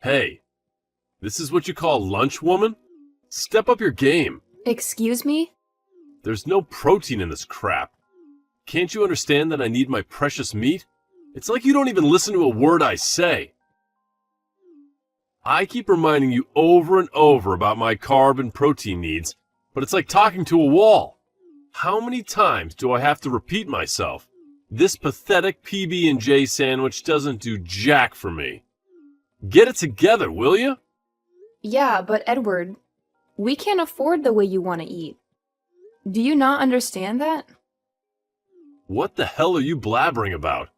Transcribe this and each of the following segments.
Hey, this is what you call lunch, woman? Step up your game. Excuse me? There's no protein in this crap. Can't you understand that I need my precious meat? It's like you don't even listen to a word I say. I keep reminding you over and over about my carb and protein needs, but it's like talking to a wall. How many times do I have to repeat myself? This pathetic PB&J sandwich doesn't do jack for me. Get it together, will you? Yeah, but Edward, we can't afford the way you want to eat. Do you not understand that? What the hell are you blabbering about?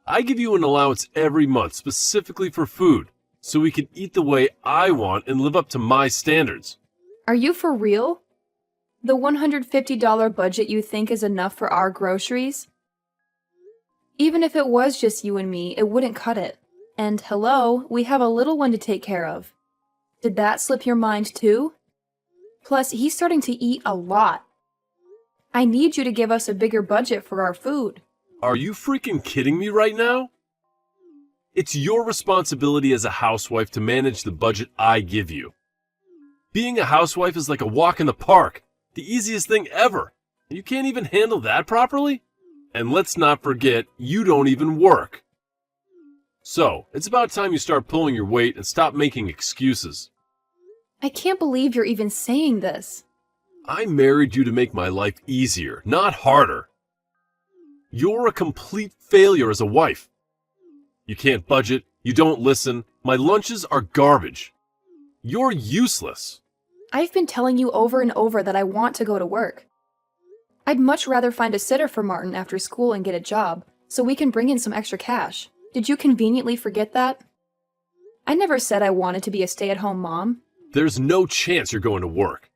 I give you an allowance every month specifically for food, so we can eat the way I want and live up to my standards. Are you for real? The $150 budget you think is enough for our groceries? Even if it was just you and me, it wouldn't cut it. And hello, we have a little one to take care of. Did that slip your mind too? Plus, he's starting to eat a lot. I need you to give us a bigger budget for our food. Are you freaking kidding me right now? It's your responsibility as a housewife to manage the budget I give you. Being a housewife is like a walk in the park, the easiest thing ever. You can't even handle that properly? And let's not forget, you don't even work. So, it's about time you start pulling your weight and stop making excuses. I can't believe you're even saying this. I married you to make my life easier, not harder. You're a complete failure as a wife. You can't budget, you don't listen, my lunches are garbage. You're useless. I've been telling you over and over that I want to go to work. I'd much rather find a sitter for Martin after school and get a job, so we can bring in some extra cash. Did you conveniently forget that? I never said I wanted to be a stay-at-home mom. There's no chance you're going to work.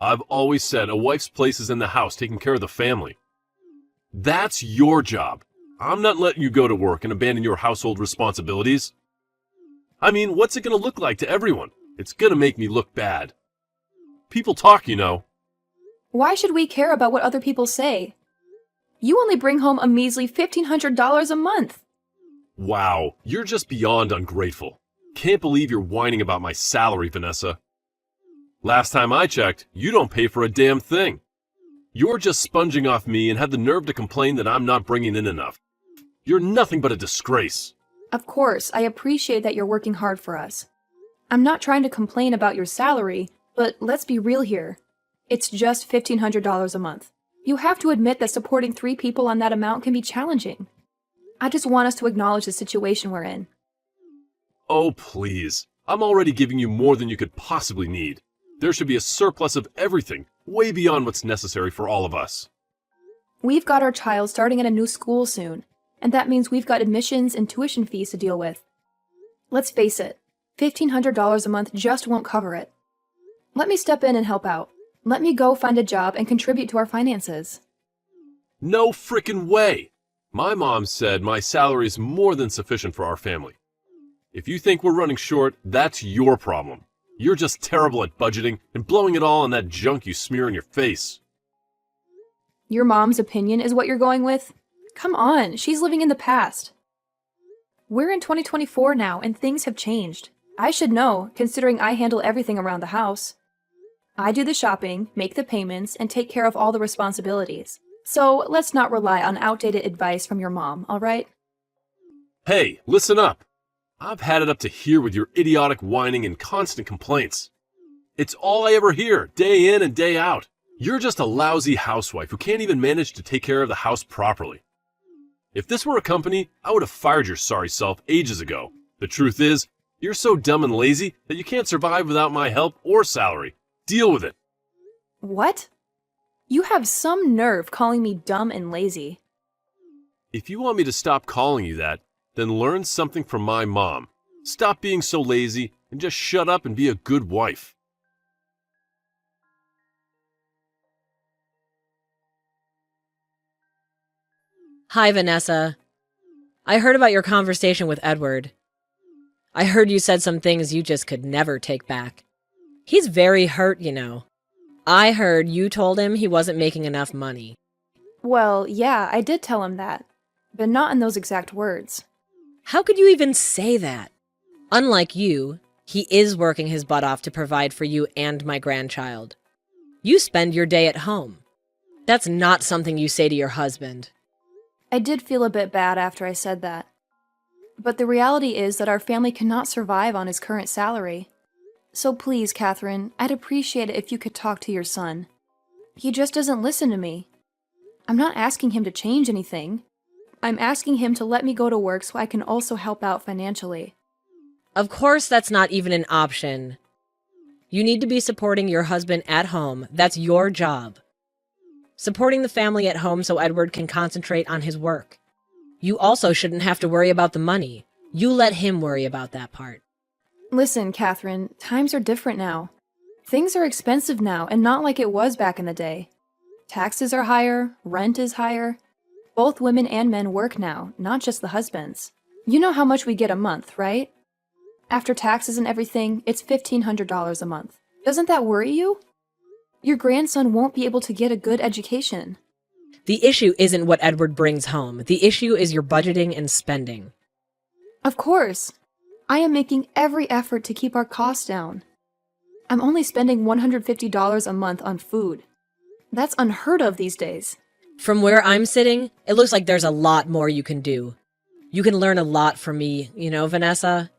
I've always said a wife's place is in the house taking care of the family. That's your job. I'm not letting you go to work and abandon your household responsibilities. I mean, what's it going to look like to everyone? It's going to make me look bad. People talk, you know. Why should we care about what other people say? You only bring home a measly $1,500 a month. Wow, you're just beyond ungrateful. Can't believe you're whining about my salary, Vanessa. Last time I checked, you don't pay for a damn thing. You're just sponging off me and have the nerve to complain that I'm not bringing in enough. You're nothing but a disgrace. Of course, I appreciate that you're working hard for us. I'm not trying to complain about your salary, but let's be real here. It's just $1,500 a month. You have to admit that supporting 3 people on that amount can be challenging. I just want us to acknowledge the situation we're in. Oh, please. I'm already giving you more than you could possibly need. There should be a surplus of everything, way beyond what's necessary for all of us. We've got our child starting at a new school soon, and that means we've got admissions and tuition fees to deal with. Let's face it, $1,500 a month just won't cover it. Let me step in and help out. Let me go find a job and contribute to our finances. No frickin' way! My mom said my salary is more than sufficient for our family. If you think we're running short, that's your problem. You're just terrible at budgeting and blowing it all on that junk you smear in your face. Your mom's opinion is what you're going with? Come on, she's living in the past. We're in 2024 now, and things have changed. I should know, considering I handle everything around the house. I do the shopping, make the payments, and take care of all the responsibilities. So let's not rely on outdated advice from your mom, all right? Hey, listen up. I've had it up to here with your idiotic whining and constant complaints. It's all I ever hear, day in and day out. You're just a lousy housewife who can't even manage to take care of the house properly. If this were a company, I would have fired your sorry self ages ago. The truth is, you're so dumb and lazy that you can't survive without my help or salary. Deal with it. What? You have some nerve calling me dumb and lazy. If you want me to stop calling you that, then learn something from my mom. Stop being so lazy and just shut up and be a good wife. Hi, Vanessa. I heard about your conversation with Edward. I heard you said some things you just could never take back. He's very hurt, you know. I heard you told him he wasn't making enough money. Well, yeah, I did tell him that, but not in those exact words. How could you even say that? Unlike you, he is working his butt off to provide for you and my grandchild. You spend your day at home. That's not something you say to your husband. I did feel a bit bad after I said that. But the reality is that our family cannot survive on his current salary. So please, Catherine, I'd appreciate it if you could talk to your son. He just doesn't listen to me. I'm not asking him to change anything. I'm asking him to let me go to work so I can also help out financially. Of course, that's not even an option. You need to be supporting your husband at home. That's your job. Supporting the family at home so Edward can concentrate on his work. You also shouldn't have to worry about the money. You let him worry about that part. Listen, Catherine, times are different now. Things are expensive now and not like it was back in the day. Taxes are higher, rent is higher. Both women and men work now, not just the husbands. You know how much we get a month, right? After taxes and everything, it's $1,500 a month. Doesn't that worry you? Your grandson won't be able to get a good education. The issue isn't what Edward brings home. The issue is your budgeting and spending. Of course. I am making every effort to keep our costs down. I'm only spending $150 a month on food. That's unheard of these days. From where I'm sitting, it looks like there's a lot more you can do. You can learn a lot from me, Vanessa.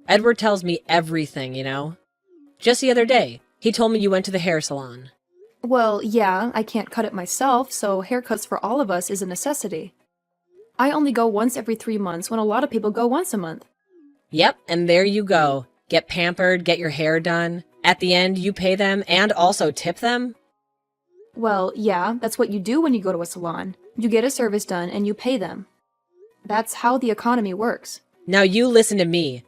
Edward tells me everything. Just the other day, he told me you went to the hair salon. Well, yeah, I can't cut it myself, so haircuts for all of us is a necessity. I only go once every 3 months when a lot of people go once a month. Yep, and there you go. Get pampered, get your hair done. At the end, you pay them and also tip them? Well, yeah, that's what you do when you go to a salon. You get a service done and you pay them. That's how the economy works. Now you listen to me.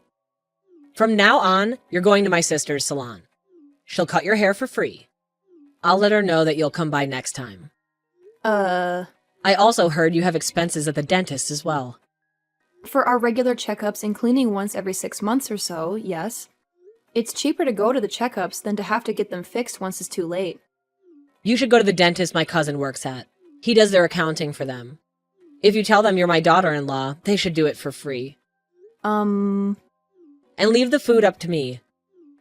From now on, you're going to my sister's salon. She'll cut your hair for free. I'll let her know that you'll come by next time. I also heard you have expenses at the dentist as well. For our regular checkups and cleaning once every 6 months or so, yes. It's cheaper to go to the checkups than to have to get them fixed once it's too late. You should go to the dentist my cousin works at. He does their accounting for them. If you tell them you're my daughter-in-law, they should do it for free. And leave the food up to me.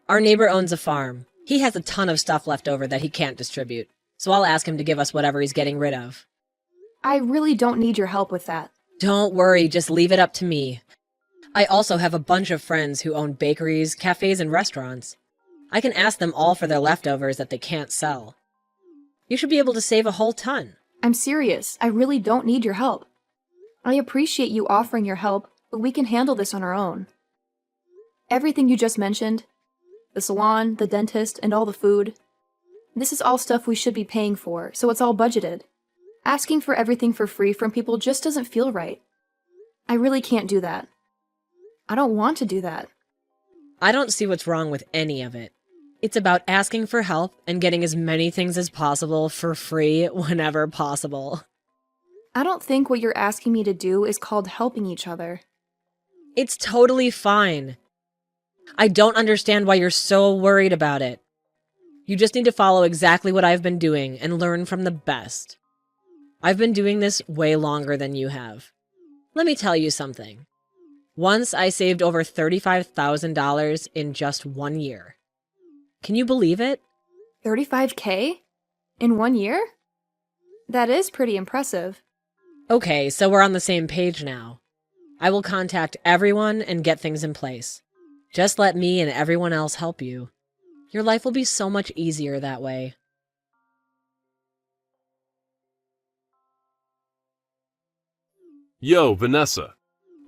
Our neighbor owns a farm. He has a ton of stuff left over that he can't distribute, so I'll ask him to give us whatever he's getting rid of. I really don't need your help with that. Don't worry, just leave it up to me. I also have a bunch of friends who own bakeries, cafes, and restaurants. I can ask them all for their leftovers that they can't sell. You should be able to save a whole ton. I'm serious. I really don't need your help. I appreciate you offering your help, but we can handle this on our own. Everything you just mentioned, the salon, the dentist, and all the food, this is all stuff we should be paying for, so it's all budgeted. Asking for everything for free from people just doesn't feel right. I really can't do that. I don't want to do that. I don't see what's wrong with any of it. It's about asking for help and getting as many things as possible for free whenever possible. I don't think what you're asking me to do is called helping each other. It's totally fine. I don't understand why you're so worried about it. You just need to follow exactly what I've been doing and learn from the best. I've been doing this way longer than you have. Let me tell you something. Once I saved over $35,000 in just 1 year. Can you believe it? $35K? In 1 year? That is pretty impressive. Okay, so we're on the same page now. I will contact everyone and get things in place. Just let me and everyone else help you. Your life will be so much easier that way. Yo, Vanessa.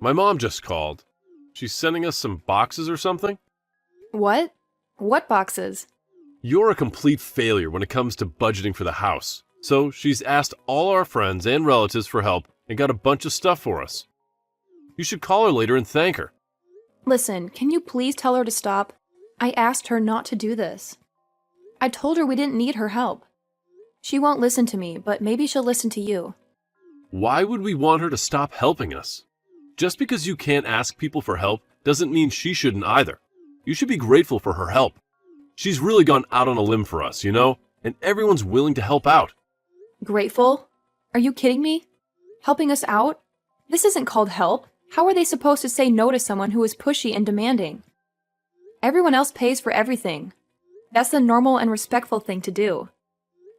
My mom just called. She's sending us some boxes or something? What? What boxes? You're a complete failure when it comes to budgeting for the house. So she's asked all our friends and relatives for help and got a bunch of stuff for us. You should call her later and thank her. Listen, can you please tell her to stop? I asked her not to do this. I told her we didn't need her help. She won't listen to me, but maybe she'll listen to you. Why would we want her to stop helping us? Just because you can't ask people for help doesn't mean she shouldn't either. You should be grateful for her help. She's really gone out on a limb for us, and everyone's willing to help out. Grateful? Are you kidding me? Helping us out? This isn't called help. How are they supposed to say no to someone who is pushy and demanding? Everyone else pays for everything. That's the normal and respectful thing to do.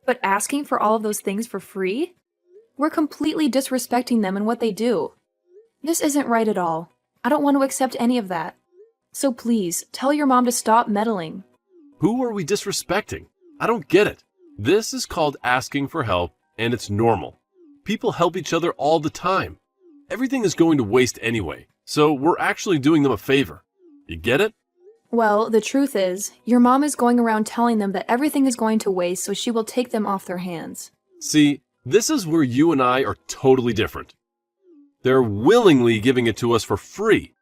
But asking for all of those things for free? We're completely disrespecting them and what they do. This isn't right at all. I don't want to accept any of that. So please, tell your mom to stop meddling. Who are we disrespecting? I don't get it. This is called asking for help, and it's normal. People help each other all the time. Everything is going to waste anyway, so we're actually doing them a favor. You get it? Well, the truth is, your mom is going around telling them that everything is going to waste, so she will take them off their hands. See, this is where you and I are totally different. They're willingly giving it to us for free.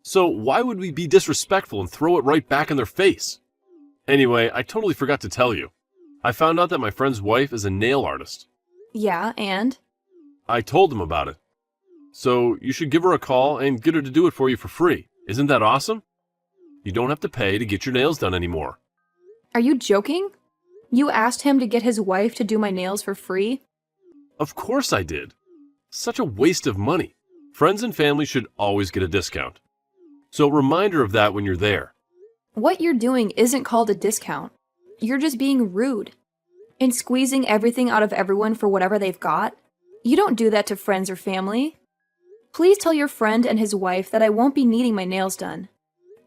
So why would we be disrespectful and throw it right back in their face? Anyway, I totally forgot to tell you. I found out that my friend's wife is a nail artist. Yeah, and? I told him about it. So you should give her a call and get her to do it for you for free. Isn't that awesome? You don't have to pay to get your nails done anymore. Are you joking? You asked him to get his wife to do my nails for free? Of course I did. Such a waste of money. Friends and family should always get a discount. So reminder of that when you're there. What you're doing isn't called a discount. You're just being rude. And squeezing everything out of everyone for whatever they've got? You don't do that to friends or family. Please tell your friend and his wife that I won't be needing my nails done.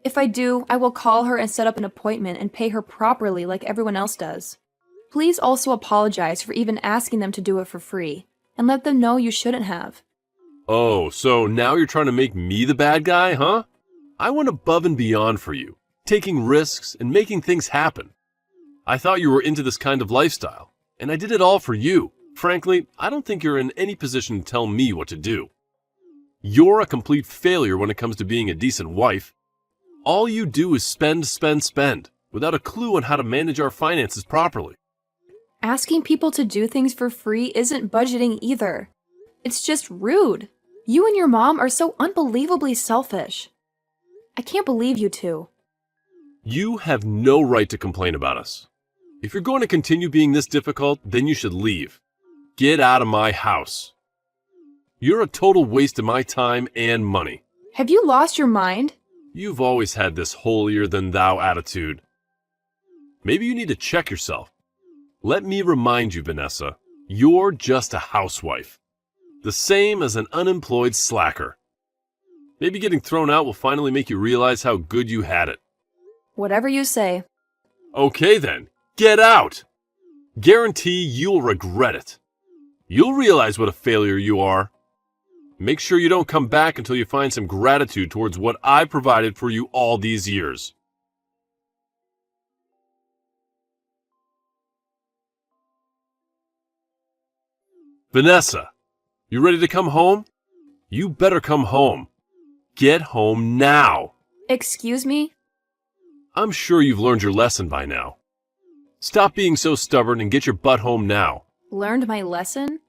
If I do, I will call her and set up an appointment and pay her properly like everyone else does. Please also apologize for even asking them to do it for free, and let them know you shouldn't have. Oh, so now you're trying to make me the bad guy, huh? I went above and beyond for you, taking risks and making things happen. I thought you were into this kind of lifestyle, and I did it all for you. Frankly, I don't think you're in any position to tell me what to do. You're a complete failure when it comes to being a decent wife. All you do is spend, spend, spend, without a clue on how to manage our finances properly. Asking people to do things for free isn't budgeting either. It's just rude. You and your mom are so unbelievably selfish. I can't believe you two. You have no right to complain about us. If you're going to continue being this difficult, then you should leave. Get out of my house. You're a total waste of my time and money. Have you lost your mind? You've always had this holier-than-thou attitude. Maybe you need to check yourself. Let me remind you, Vanessa, you're just a housewife. The same as an unemployed slacker. Maybe getting thrown out will finally make you realize how good you had it. Whatever you say. Okay then, get out! Guarantee you'll regret it. You'll realize what a failure you are. Make sure you don't come back until you find some gratitude towards what I provided for you all these years. Vanessa, you ready to come home? You better come home. Get home now. Excuse me? I'm sure you've learned your lesson by now. Stop being so stubborn and get your butt home now. Learned my lesson?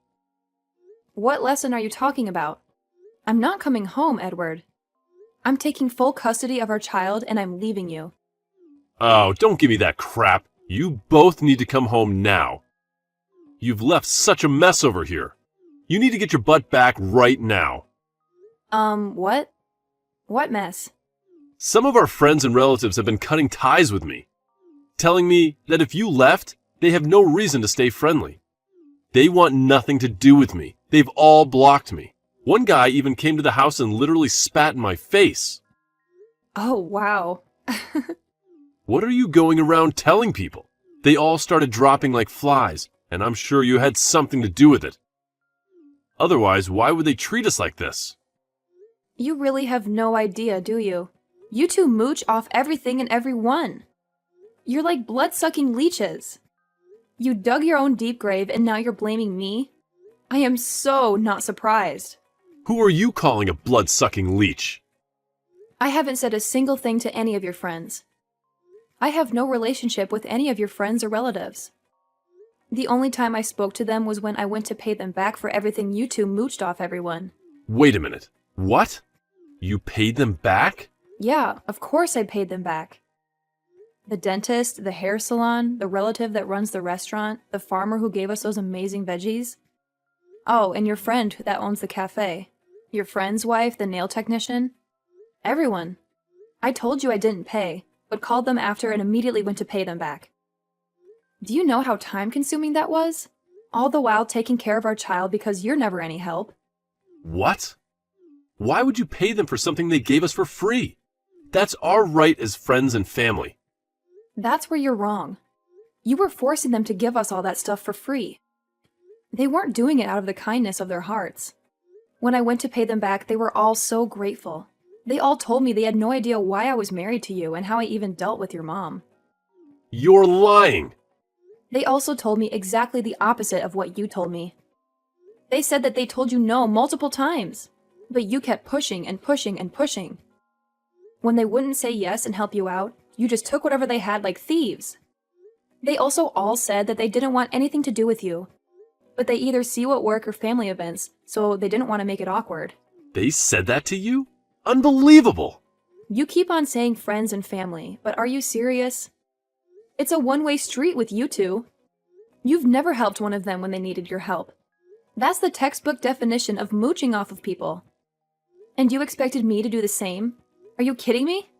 What lesson are you talking about? I'm not coming home, Edward. I'm taking full custody of our child and I'm leaving you. Oh, don't give me that crap. You both need to come home now. You've left such a mess over here. You need to get your butt back right now. What? What mess? Some of our friends and relatives have been cutting ties with me, telling me that if you left, they have no reason to stay friendly. They want nothing to do with me. They've all blocked me. One guy even came to the house and literally spat in my face. Oh, wow. What are you going around telling people? They all started dropping like flies, and I'm sure you had something to do with it. Otherwise, why would they treat us like this? You really have no idea, do you? You two mooch off everything and everyone. You're like blood-sucking leeches. You dug your own deep grave and now you're blaming me? I am so not surprised. Who are you calling a blood-sucking leech? I haven't said a single thing to any of your friends. I have no relationship with any of your friends or relatives. The only time I spoke to them was when I went to pay them back for everything you two mooched off everyone. Wait a minute. What? You paid them back? Yeah, of course I paid them back. The dentist, the hair salon, the relative that runs the restaurant, the farmer who gave us those amazing veggies. Oh, and your friend that owns the cafe. Your friend's wife, the nail technician? Everyone. I told you I didn't pay, but called them after and immediately went to pay them back. Do you know how time-consuming that was? All the while taking care of our child because you're never any help. What? Why would you pay them for something they gave us for free? That's our right as friends and family. That's where you're wrong. You were forcing them to give us all that stuff for free. They weren't doing it out of the kindness of their hearts. When I went to pay them back, they were all so grateful. They all told me they had no idea why I was married to you and how I even dealt with your mom. You're lying. They also told me exactly the opposite of what you told me. They said that they told you no multiple times, but you kept pushing and pushing and pushing. When they wouldn't say yes and help you out, you just took whatever they had like thieves. They also all said that they didn't want anything to do with you, but they either see you at work or family events, so they didn't want to make it awkward. They said that to you? Unbelievable! You keep on saying friends and family, but are you serious? It's a one-way street with you two. You've never helped one of them when they needed your help. That's the textbook definition of mooching off of people. And you expected me to do the same? Are you kidding me?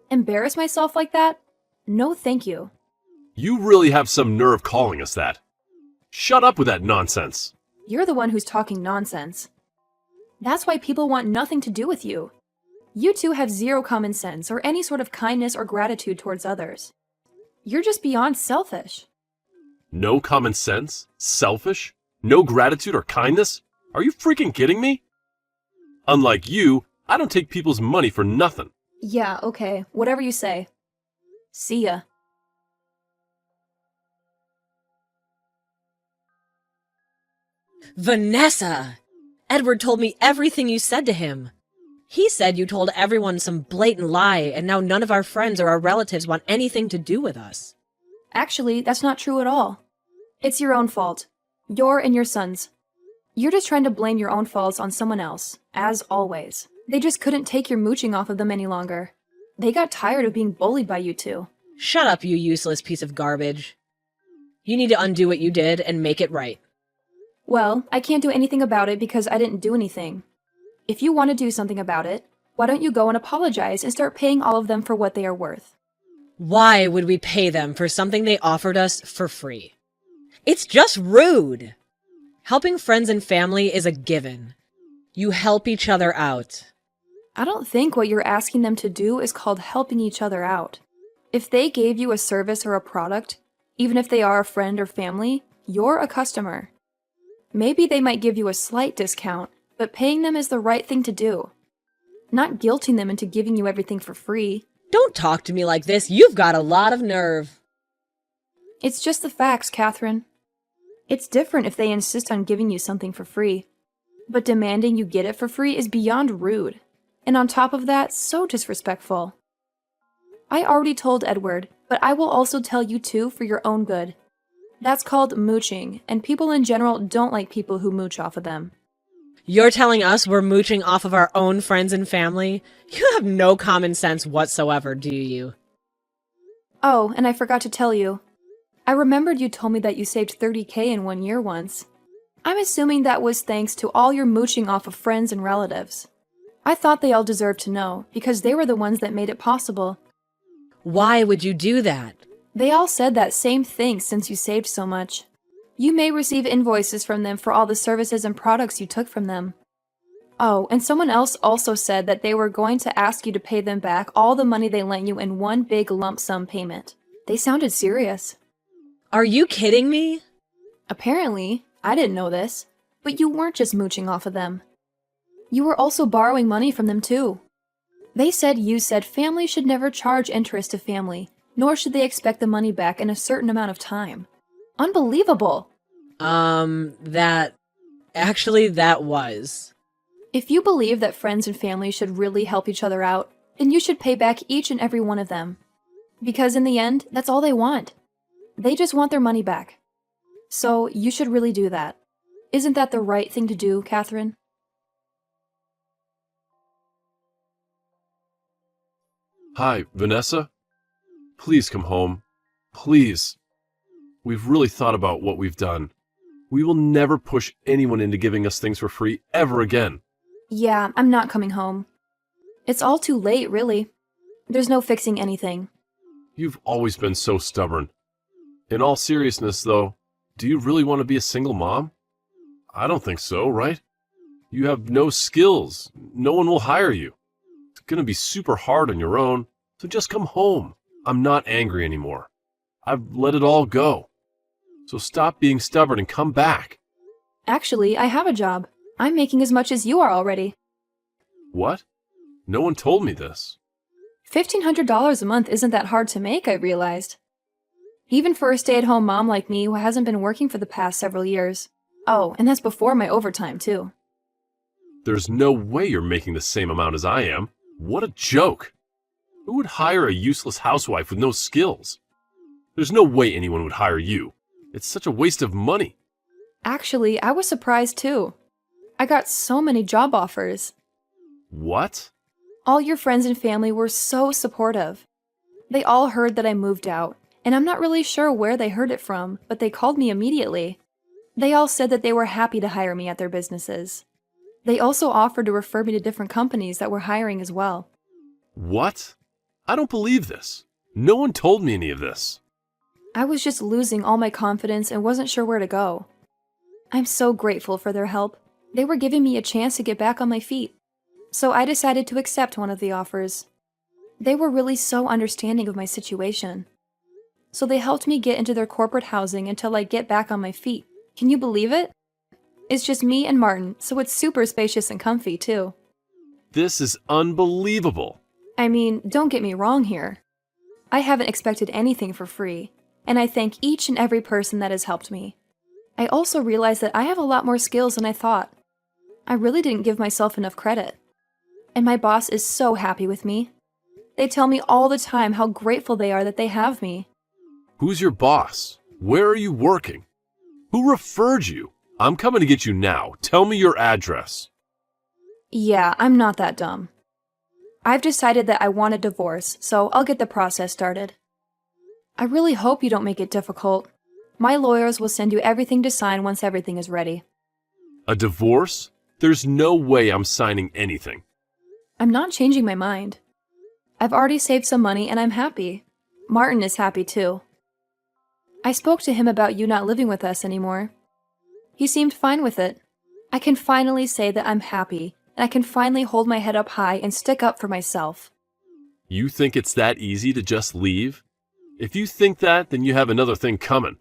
Embarrass myself like that? No, thank you. You really have some nerve calling us that. Shut up with that nonsense. You're the one who's talking nonsense. That's why people want nothing to do with you. You two have zero common sense or any sort of kindness or gratitude towards others. You're just beyond selfish. No common sense? Selfish? No gratitude or kindness? Are you freaking kidding me? Unlike you, I don't take people's money for nothing. Yeah, okay, whatever you say. See ya. Vanessa! Edward told me everything you said to him. He said you told everyone some blatant lie, and now none of our friends or our relatives want anything to do with us. Actually, that's not true at all. It's your own fault. Your and your son's. You're just trying to blame your own faults on someone else, as always. They just couldn't take your mooching off of them any longer. They got tired of being bullied by you two. Shut up, you useless piece of garbage. You need to undo what you did and make it right. Well, I can't do anything about it because I didn't do anything. If you want to do something about it, why don't you go and apologize and start paying all of them for what they are worth? Why would we pay them for something they offered us for free? It's just rude. Helping friends and family is a given. You help each other out. I don't think what you're asking them to do is called helping each other out. If they gave you a service or a product, even if they are a friend or family, you're a customer. Maybe they might give you a slight discount, but paying them is the right thing to do. Not guilting them into giving you everything for free. Don't talk to me like this. You've got a lot of nerve. It's just the facts, Catherine. It's different if they insist on giving you something for free. But demanding you get it for free is beyond rude. And on top of that, so disrespectful. I already told Edward, but I will also tell you too for your own good. That's called mooching, and people in general don't like people who mooch off of them. You're telling us we're mooching off of our own friends and family? You have no common sense whatsoever, do you? Oh, and I forgot to tell you. I remembered you told me that you saved $30,000 in 1 year once. I'm assuming that was thanks to all your mooching off of friends and relatives. I thought they all deserved to know, because they were the ones that made it possible. Why would you do that? They all said that same thing since you saved so much. You may receive invoices from them for all the services and products you took from them. Oh, and someone else also said that they were going to ask you to pay them back all the money they lent you in one big lump sum payment. They sounded serious. Are you kidding me? Apparently, I didn't know this, but you weren't just mooching off of them. You were also borrowing money from them too. They said you said family should never charge interest to family, nor should they expect the money back in a certain amount of time. Unbelievable! That was. If you believe that friends and family should really help each other out, then you should pay back each and every one of them. Because in the end, that's all they want. They just want their money back. So you should really do that. Isn't that the right thing to do, Catherine? Hi, Vanessa? Please come home. Please. We've really thought about what we've done. We will never push anyone into giving us things for free ever again. Yeah, I'm not coming home. It's all too late, really. There's no fixing anything. You've always been so stubborn. In all seriousness, though, do you really want to be a single mom? I don't think so, right? You have no skills. No one will hire you. It's going to be super hard on your own, so just come home. I'm not angry anymore. I've let it all go. So stop being stubborn and come back. Actually, I have a job. I'm making as much as you are already. What? No one told me this. $1,500 a month isn't that hard to make, I realized. Even for a stay-at-home mom like me who hasn't been working for the past several years. Oh, and that's before my overtime, too. There's no way you're making the same amount as I am. What a joke. Who would hire a useless housewife with no skills? There's no way anyone would hire you. It's such a waste of money. Actually, I was surprised, too. I got so many job offers. What? All your friends and family were so supportive. They all heard that I moved out, and I'm not really sure where they heard it from, but they called me immediately. They all said that they were happy to hire me at their businesses. They also offered to refer me to different companies that were hiring as well. What? I don't believe this. No one told me any of this. I was just losing all my confidence and wasn't sure where to go. I'm so grateful for their help. They were giving me a chance to get back on my feet. So I decided to accept one of the offers. They were really so understanding of my situation. So they helped me get into their corporate housing until I get back on my feet. Can you believe it? It's just me and Martin, so it's super spacious and comfy, too. This is unbelievable. I mean, don't get me wrong here. I haven't expected anything for free, and I thank each and every person that has helped me. I also realized that I have a lot more skills than I thought. I really didn't give myself enough credit. And my boss is so happy with me. They tell me all the time how grateful they are that they have me. Who's your boss? Where are you working? Who referred you? I'm coming to get you now. Tell me your address. Yeah, I'm not that dumb. I've decided that I want a divorce, so I'll get the process started. I really hope you don't make it difficult. My lawyers will send you everything to sign once everything is ready. A divorce? There's no way I'm signing anything. I'm not changing my mind. I've already saved some money and I'm happy. Martin is happy too. I spoke to him about you not living with us anymore. He seemed fine with it. I can finally say that I'm happy, and I can finally hold my head up high and stick up for myself. You think it's that easy to just leave? If you think that, then you have another thing coming.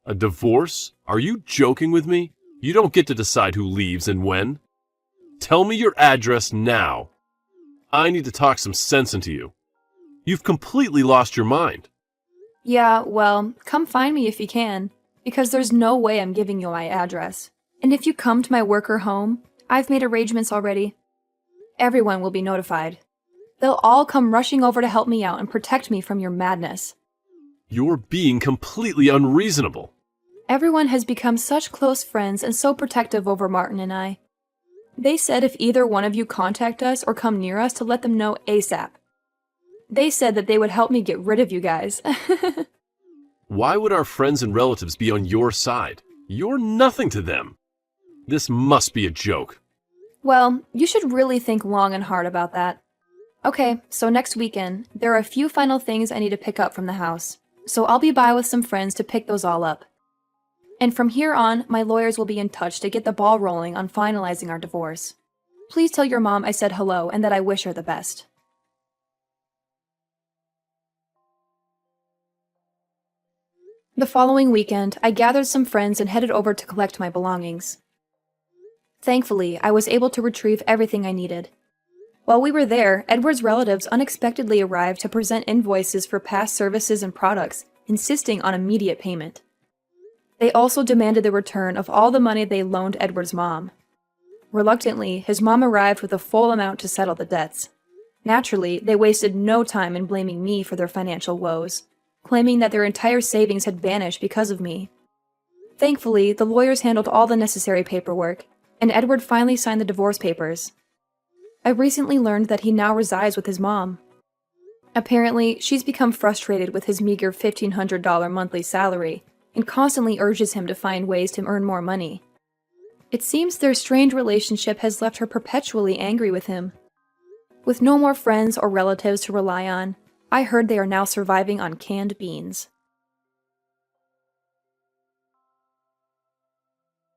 A divorce? Are you joking with me? You don't get to decide who leaves and when. Tell me your address now. I need to talk some sense into you. You've completely lost your mind. Yeah, well, come find me if you can, because there's no way I'm giving you my address. And if you come to my work or home, I've made arrangements already. Everyone will be notified. They'll all come rushing over to help me out and protect me from your madness. You're being completely unreasonable. Everyone has become such close friends and so protective over Martin and I. They said if either one of you contact us or come near us to let them know ASAP. They said that they would help me get rid of you guys. Why would our friends and relatives be on your side? You're nothing to them. This must be a joke. Well, you should really think long and hard about that. Okay, so next weekend, there are a few final things I need to pick up from the house, so I'll be by with some friends to pick those all up. And from here on, my lawyers will be in touch to get the ball rolling on finalizing our divorce. Please tell your mom I said hello and that I wish her the best. The following weekend, I gathered some friends and headed over to collect my belongings. Thankfully, I was able to retrieve everything I needed. While we were there, Edward's relatives unexpectedly arrived to present invoices for past services and products, insisting on immediate payment. They also demanded the return of all the money they loaned Edward's mom. Reluctantly, his mom arrived with a full amount to settle the debts. Naturally, they wasted no time in blaming me for their financial woes, claiming that their entire savings had vanished because of me. Thankfully, the lawyers handled all the necessary paperwork, and Edward finally signed the divorce papers. I recently learned that he now resides with his mom. Apparently, she's become frustrated with his meager $1,500 monthly salary and constantly urges him to find ways to earn more money. It seems their strained relationship has left her perpetually angry with him. With no more friends or relatives to rely on, I heard they are now surviving on canned beans.